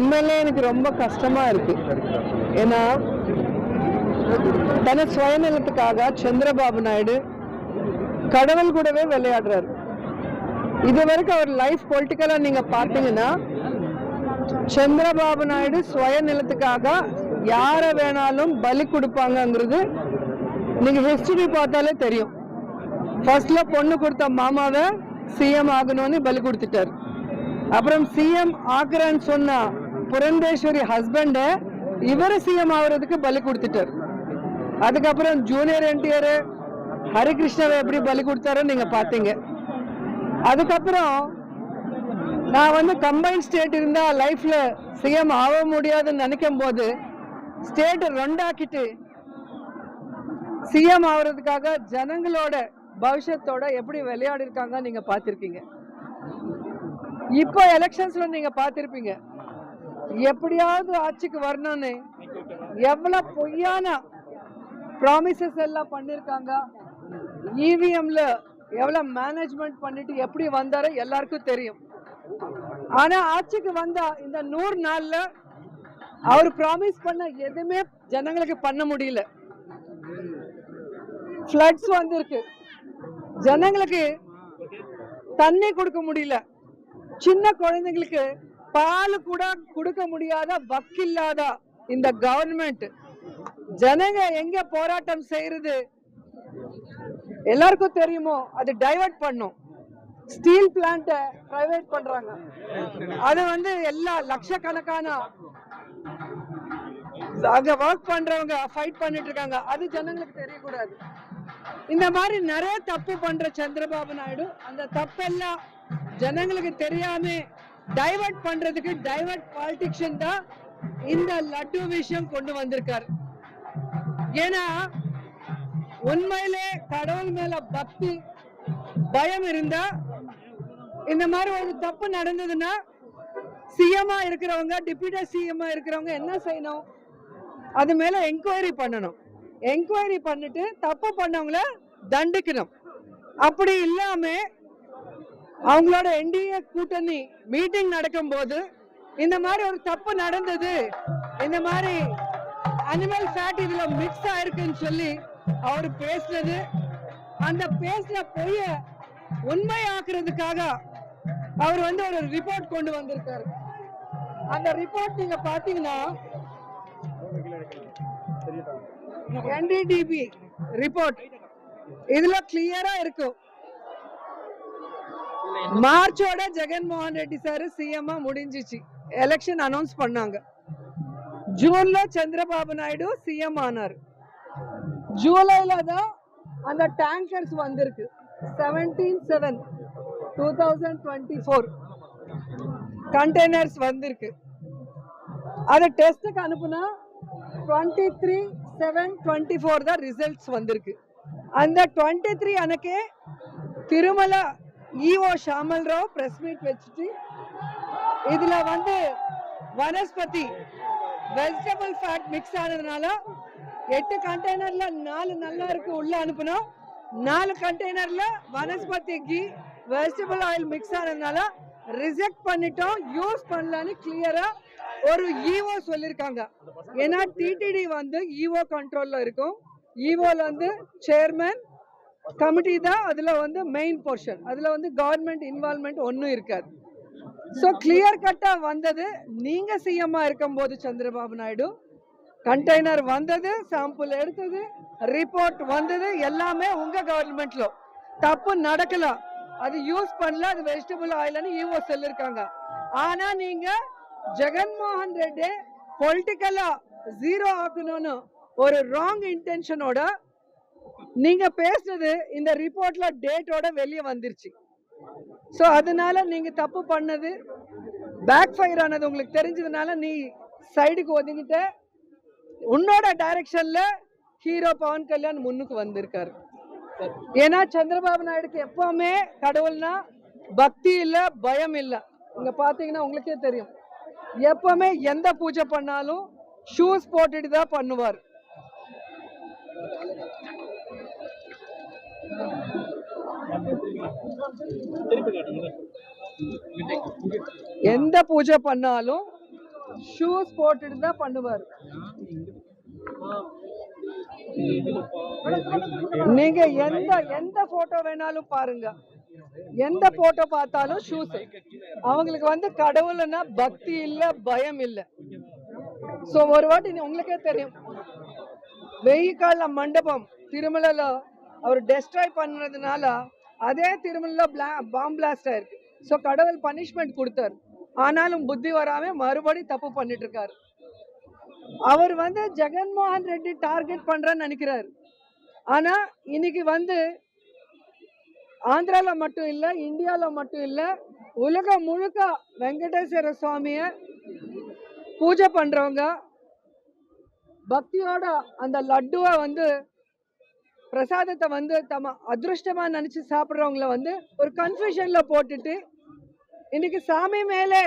உண்மையிலே எனக்கு ரொம்ப கஷ்டமா இருக்கு. ஏன்னா தன சுயநலத்துக்காக சந்திரபாபு நாயுடு கடவுள் கூடவே விளையாடுறாரு. இது வரைக்கும் அவர் லைஃப் பொலிட்டிக்கலா நீங்க பார்த்தீங்கன்னா சந்திரபாபு நாயுடு சுயநலத்துக்காக யாரை வேணாலும் பலி கொடுப்பாங்கங்கிறது நீங்க ஹிஸ்டரி பார்த்தாலே தெரியும். ஃபர்ஸ்ட்ல பொண்ணு கொடுத்த மாமாவை சிஎம் ஆகணும்னு பலி கொடுத்துட்டாரு. அப்புறம் சிஎம் ஆக்குறேன்னு சொன்ன புரந்தேஸ்வரி ஹஸ்பண்ட இவரு சிஎம் ஆகுறதுக்கு பலி கொடுத்துட்டாரு. அதுக்கப்புறம் ஜூனியர் என்டிஆர் ஹரிகிருஷ்ணாவை எப்படி பலி கொடுத்தாரோ நீங்க பாத்தீங்க. அதுக்கப்புறம் நான் கம்பைன் ஸ்டேட் இருந்தா லைஃப்ல சிஎம் ஆக முடியாதுன்னு நினைக்கும் போது ஸ்டேட் ரெண்டாக்கிட்டு சிஎம் ஆகுறதுக்காக ஜனங்களோட பவிஷ்யத்தோட எப்படி விளையாடி இருக்காங்க நீங்க பாத்திருக்கீங்க. இப்போ எலெக்ஷன்ஸ்ல நீங்க பாத்திருப்பீங்க எப்படியாவது ஆட்சிக்கு வரணும்னு எவ்வளவு பொய்யான ப்ராமிசஸ் எல்லாம் பண்ணிருக்காங்க. இவிஎம்ல எவ்வளவு மேனேஜ்மெண்ட் பண்ணிட்டு எப்படி வந்தாரோ எல்லாருக்கும் தெரியும். ஆனா ஆட்சிக்கு வந்தா இந்த 100 நாள்ல அவர் ப்ராமிஸ் பண்ண எதுவுமே ஜனங்களுக்கு பண்ண முடியல. ஃப்ளட்ஸ் வந்திருக்கு, ஜனங்களுக்கு தண்ணி கொடுக்க முடியல, சின்ன குழந்தைங்களுக்கு பால் கூட கொடுக்க முடியாத வக்கில்லாத இந்த கவர்மெண்ட் ஜனங்க எங்க போராட்டம் செய்யறது எல்லாருக்கும் தெரியுமோ. அது டைவர்ட் பண்ணும். ஸ்டீல் பிளான்ட் பிரைவேட் பண்றாங்க. அது எல்லா லட்சக்கணக்கான அங்க ஒர்க் பண்றவங்க ஃபைட் பண்ணிட்டு இருக்காங்க. அது ஜனங்களுக்கு தெரியக்கூடாது. இந்த மாதிரி நிறைய தப்பு பண்ற சந்திரபாபு நாயுடு அந்த தப்பெல்லாம் ஜனங்களுக்கு தெரியாம டைவர்ட் பண்றதுக்கு டைவர்ட் பாலிட்டிக்ஷன் தான் இந்த லட்டு விஷயம் கொண்டு வந்திருக்காரு. ஏன்னா உண்மையிலே கடவுள் மேல பக்தி பயம் இருந்தா இந்த மாதிரி ஒரு தப்பு நடந்ததுன்னா சிஎம்ஆ இருக்கிறவங்க டிப்யூட்டி சிஎம்ஆ இருக்கிறவங்க என்ன செய்யணும்? அது மேல என்கொயரி பண்ணணும். என்கொயரி பண்ணிட்டு தப்பு பண்ணவங்கள தண்டிக்கணும். அப்படி இல்லாம அவங்களோட என்டிஏ கூட்டணி மீட்டிங் நடக்கும் போது இந்த மாதிரி ஒரு தப்பு நடந்தது, இந்த மாதிரி அனிமல் ஃபேட் இதுல மிக்ஸ் ஆயிருக்குன்னு சொல்லி அவர் பேசினது, அந்த பேசின பொய்ய உண்மையாக்குறதுக்காக அவர் ஒரு ரிப்போர்ட் கொண்டு வந்திருக்காரு. அந்த ரிப்போர்ட் நீங்க பாத்தீங்கன்னா என்டிடிபி ரிப்போர்ட் இதுல கிளியரா இருக்கும். மார்ச்சோட ஜெகன்மோகன் ரெட்டி சார் சிஎம் முடிஞ்சிச்சு, எலெக்ஷன் அனௌன்ஸ் பண்ணாங்க. ஜூன்ல சந்திரபாபு நாயுடு சிஎம் ஆனார். ஜூலைல தான் அந்த டேங்கர்ஸ் வந்திருக்கு. 17/7/2024 கண்டெய்னர்ஸ் வந்திருக்கு. அதை டெஸ்டுக்கு அனுப்புனா 23/7/24 தான் ரிசல்ட்ஸ் வந்திருக்கு. அந்த 23 அன்னைக்கே Tirumala EO Shamal Rao press meet வச்சுட்டு இதுல வனஸ்பதி வெஜிடபிள் ஃபேட் மிக்ஸ் ஆனதுனால 8 கண்டெய்னர்ல 4 நல்லா இருக்கு உள்ள அனுப்பணும், 4 கண்டெய்னர்ல vanaspati ghee vegetable oil mix ஆனதுனால ரிஜெக்ட் பண்ணிட்டோம், யூஸ் பண்ணலான்னு கிளியரா ஒரு ஈஓ சொல்லிருக்காங்க. ஏன்னா டிடிடி ஈஓ கண்ட்ரோல்ல இருக்கும். ஈஓல சேர்மன் கமிட்டி தான் அதுல மெயின் போர்ஷன். அதுல கவர்மெண்ட் இன்வால்வ்மெண்ட் ஒன்னும் இருக்காது. சோ கிளியர் கட்டா வந்தது. நீங்க சிஎம்ஆ இருக்கும் போது சந்திரபாபு நாயுடு கண்டெய்னர் வந்தது, சாம்பிள் எடுத்தது, ரிப்போர்ட் வந்தது, எல்லாமே உங்க கவர்மெண்ட்ல தப்பு நடக்கல, அது யூஸ் பண்ணல, அது வெஜிடபிள் ஆயில்னு ஈஓ சொல்லிருக்காங்க. ஆனா நீங்க ஜெகன்மோகன் ரெட்டி பொலிட்டிக்கலா ஜீரோ ஆக்கணும்னு ஒரு ராங் இன்டென்ஷனோட நீங்க பேசுனது இந்த ரிப்போர்ட்ல டேட்டோட வெளியே வந்துருச்சு. சோ அதனால நீங்க தப்பு பண்ணது பேக் ஃபயர் ஆனது உங்களுக்கு தெரிஞ்சதுனால நீ சைடுக்கு ஒதுங்கிட்ட. உன்னோட டைரக்ஷன்ல ஹீரோ பவன் கல்யாண் முன்னுக்கு வந்திருக்காரு. ஏன்னா சந்திரபாபு நாயுடுக்கு எப்பவுமே கடவுள்னா பக்தி இல்ல, பயம் இல்ல. இங்க பாத்தீங்கன்னா உங்களுக்கே தெரியும், எப்பவுமே எந்த பூஜை பண்ணாலும் ஷூஸ் போட்டுட்டு தான் பண்ணுவார். எந்த பூஜை பண்ணாலும் ஷூஸ் போட்டுட்டு தான் பண்ணுவார். நீங்க எந்த எந்த போட்டோ வேணாலும் பாருங்க, எந்த போட்டோ பார்த்தாலும் ஷூஸ். அவங்களுக்கு வந்து கடவுள்னா பக்தி இல்ல, பயம் இல்ல. சோ ஒரு வாட்டி உங்களுக்கே தெரியும், வெய்யகால மண்டபம் திருமலையில அவர் டெஸ்ட்ராய் பண்ணதுனால அதே திருமலையில பாம் பிளாஸ்ட் ஆயிருக்கு. சோ கடவுள் பனிஷ்மெண்ட் கொடுத்தாரு. ஆனாலும் புத்தி வராம மறுபடி தப்பு பண்ணிட்டு இருக்காரு. அவர் வந்து ஜெகன்மோகன் ரெட்டி டார்கெட் பண்றன்னு நினைக்கிறாரு. ஆனா இன்னைக்கு வந்து ஆந்திரால மட்டும் இல்ல, இந்தியால மட்டும் இல்ல, உலகம் முழுக்க வெங்கடேஸ்வர சுவாமிய பூஜை பண்றவங்க, பக்தியோட அந்த லட்டுவை வந்து பிரசாதத்தை வந்து தம அதிருஷ்டமா நினைச்சு சாப்பிடுறவங்கள வந்து ஒரு கன்ஃபியூஷன்ல போட்டுட்டு இன்னைக்கு சாமி மேலே